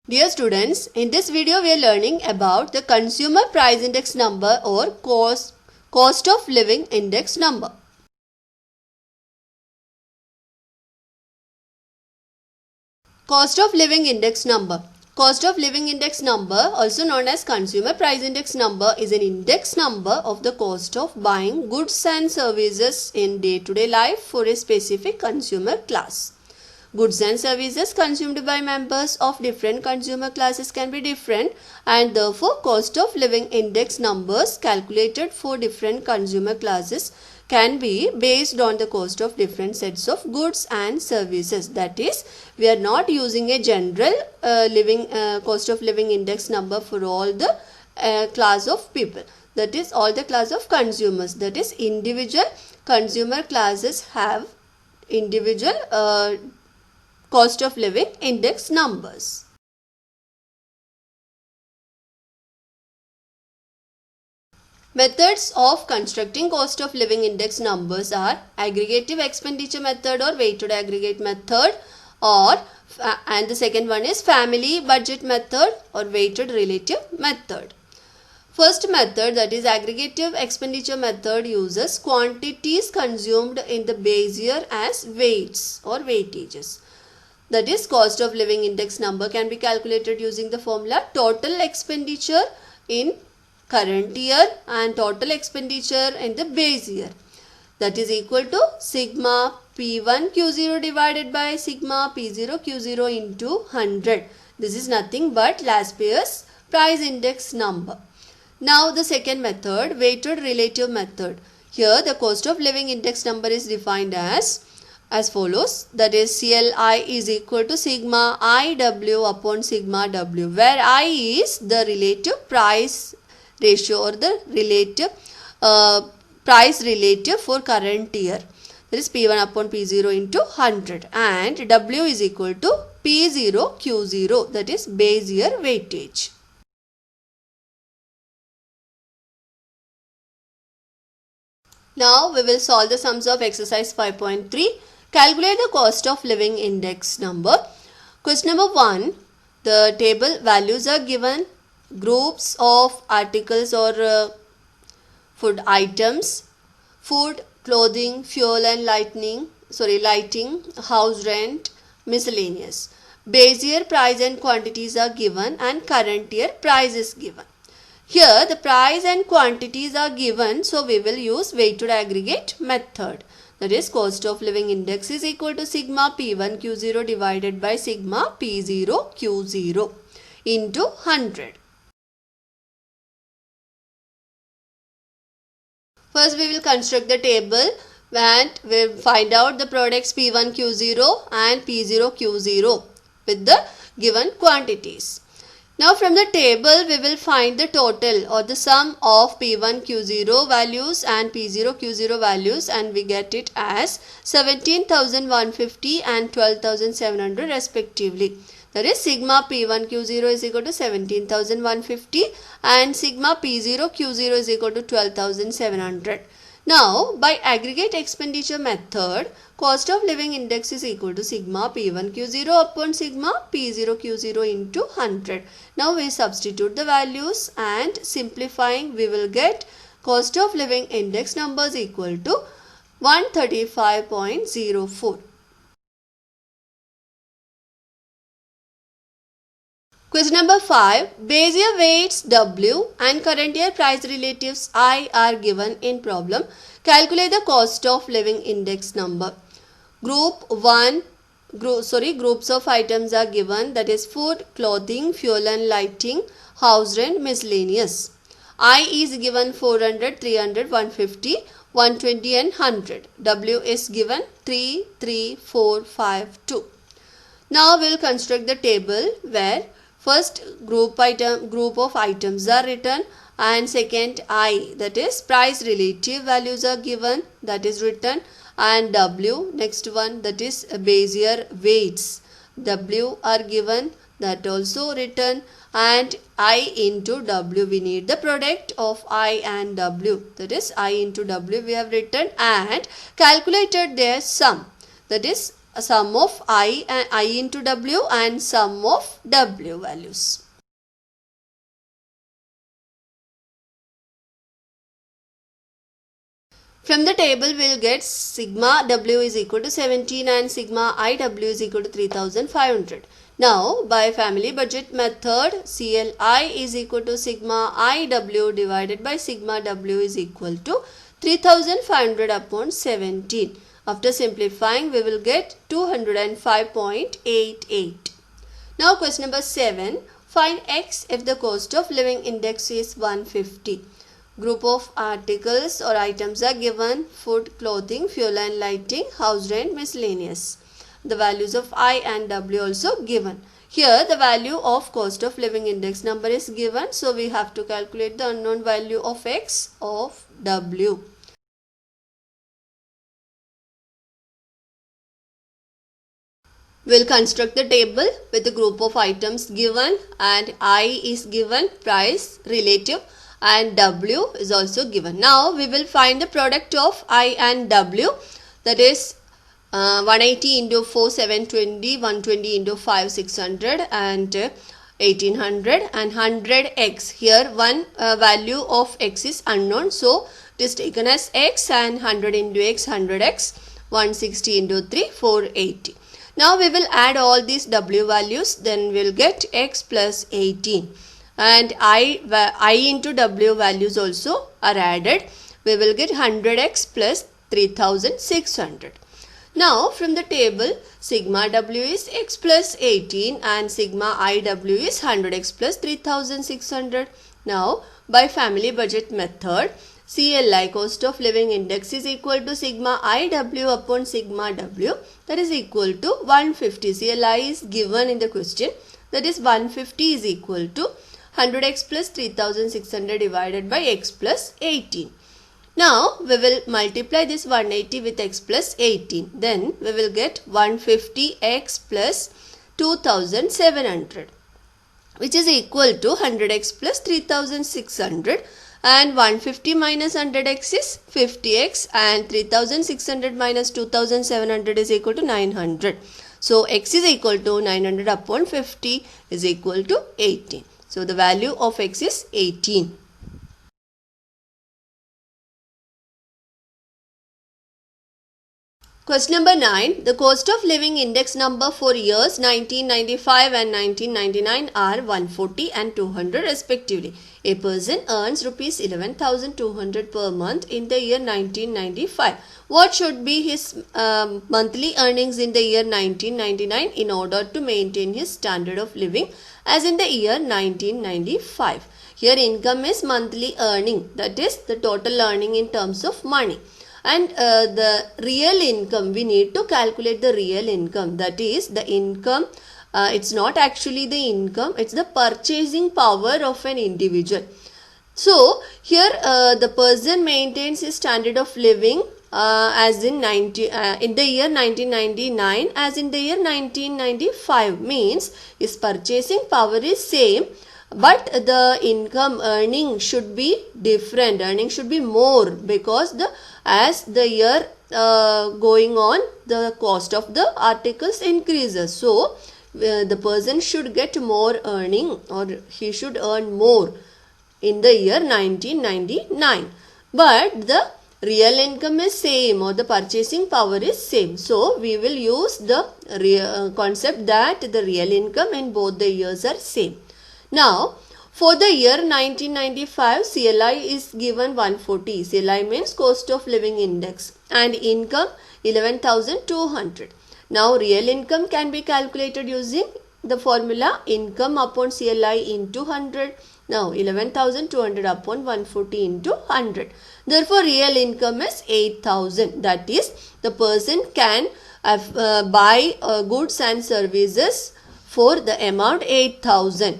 Dear students, in this video we are learning about the consumer price index number or cost of living index number. Cost of living index number. Cost of living index number, also known as consumer price index number, is an index number of the cost of buying goods and services in day-to-day life for a specific consumer class. Goods and services consumed by members of different consumer classes can be different, and therefore cost of living index numbers calculated for different consumer classes can be based on the cost of different sets of goods and services. That is, we are not using a general cost of living index number for all the class of people. That is, all the class of consumers. That is, individual consumer classes have individual cost of living index numbers. Methods of constructing cost of living index numbers are aggregative expenditure method or weighted aggregate method, and the second one is family budget method or weighted relative method. First method, that is aggregative expenditure method, uses quantities consumed in the base year as weights or weightages. That is, cost of living index number can be calculated using the formula total expenditure in current year and total expenditure in the base year. That is equal to sigma P1 Q0 divided by sigma P0 Q0 into 100. This is nothing but last year's price index number. Now the second method, weighted relative method. Here the cost of living index number is defined as follows, that is CLI is equal to sigma IW upon sigma W, where I is the relative price ratio or the relative price relative for current year. That is P1 upon P0 into 100, and W is equal to P0 Q0, that is base year weightage. Now we will solve the sums of exercise 5.3. Calculate the cost of living index number. Question number 1. The table values are given. Groups of articles or food items: food, clothing, fuel and lighting, house rent, miscellaneous. Base year price and quantities are given, and current year price is given. Here the price and quantities are given, so we will use weighted aggregate method. That is, cost of living index is equal to sigma P1 Q0 divided by sigma P0 Q0 into 100. First we will construct the table and we will find out the products P1 Q0 and P0 Q0 with the given quantities. Now from the table we will find the total or the sum of P1 Q0 values and P0 Q0 values, and we get it as 17,150 and 12,700 respectively. That is, sigma P1 Q0 is equal to 17,150 and sigma P0 Q0 is equal to 12,700. Now by aggregate expenditure method, cost of living index is equal to sigma P1 Q0 upon sigma P0 Q0 into 100. Now we substitute the values and simplifying we will get cost of living index numbers equal to 135.04. Question number 5. Base year weights W and current year price relatives I are given in problem. Calculate the cost of living index number. Groups of items are given, that is food, clothing, fuel and lighting, house rent, miscellaneous. I is given 400, 300, 150, 120 and 100. W is given 3, 3, 4, 5, 2. Now we will construct the table where first group of items are written, and second I, that is price relative values are given, that is written, and W, next one, that is base year weights, W are given, that also written, and I into W, we need the product of I and W, that is I into W we have written, and calculated their sum, that is sum of I into W and sum of W values. From the table, we will get sigma W is equal to 17 and sigma IW is equal to 3500. Now, by family budget method, CLI is equal to sigma IW divided by sigma W is equal to 3500 upon 17. After simplifying, we will get 205.88. Now, question number 7. Find X if the cost of living index is 150. Group of articles or items are given: food, clothing, fuel and lighting, house rent, miscellaneous. The values of I and W also given. Here the value of cost of living index number is given, so we have to calculate the unknown value of X of W. We'll construct the table with the group of items given, and I is given, price, relative, and W is also given. Now we will find the product of I and W, that is 180 into 4 720, 120 into 5 600 and 1800 and 100x. Here one value of x is unknown, so it is taken as x, and 100 into x 100x, 160 into 3 480. Now we will add all these W values, then we will get x plus 18. And I into W values also are added. We will get 100x plus 3600. Now from the table, sigma W is x plus 18 and sigma IW is 100x plus 3600. Now by family budget method, CLI, cost of living index, is equal to sigma IW upon sigma W, that is equal to 150. CLI is given in the question, that is 150 is equal to 100x plus 3600 divided by x plus 18. Now we will multiply this 180 with x plus 18. Then we will get 150x plus 2700, which is equal to 100x plus 3600, and 150 minus 100x is 50x, and 3600 minus 2700 is equal to 900. So x is equal to 900 upon 50 is equal to 18. So the value of x is 18. Question number 9. The cost of living index number for years 1995 and 1999 are 140 and 200 respectively. A person earns rupees 11,200 per month in the year 1995. What should be his monthly earnings in the year 1999 in order to maintain his standard of living as in the year 1995? Here income is monthly earning, that is the total earning in terms of money. And the real income, we need to calculate the real income, that is the income, it's not actually the income, it's the purchasing power of an individual. So here the person maintains his standard of living as in in the year 1999 as in the year 1995, means his purchasing power is same, but the income earning should be different, earning should be more, because as the year going on, the cost of the articles increases. So the person should get more earning, or he should earn more in the year 1999. But the real income is same, or the purchasing power is same. So we will use the concept that the real income in both the years are same. Now for the year 1995, CLI is given 140. CLI means cost of living index, and income 11,200. Now real income can be calculated using the formula income upon CLI into 100. Now 11,200 upon 140 into 100. Therefore real income is 8,000. That is, the person can buy goods and services for the amount 8,000.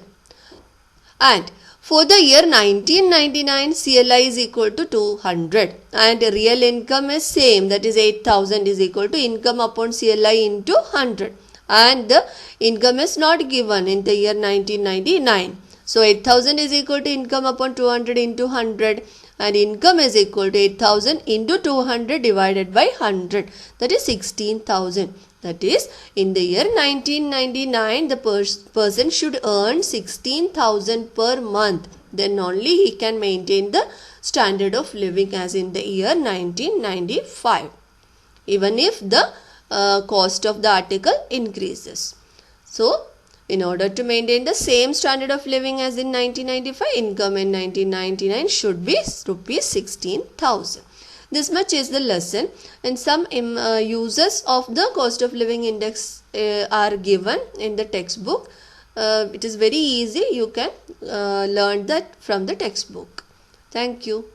And for the year 1999, CLI is equal to 200 and real income is same, that is 8,000 is equal to income upon CLI into 100, and the income is not given in the year 1999. So 8,000 is equal to income upon 200 into 100, and income is equal to 8,000 into 200 divided by 100, that is 16,000. That is, in the year 1999, the person should earn 16,000 per month. Then only he can maintain the standard of living as in the year 1995. Even if the cost of the article increases. So, in order to maintain the same standard of living as in 1995, income in 1999 should be rupees 16,000. This much is the lesson, and some uses of the cost of living index are given in the textbook. It is very easy. You can learn that from the textbook. Thank you.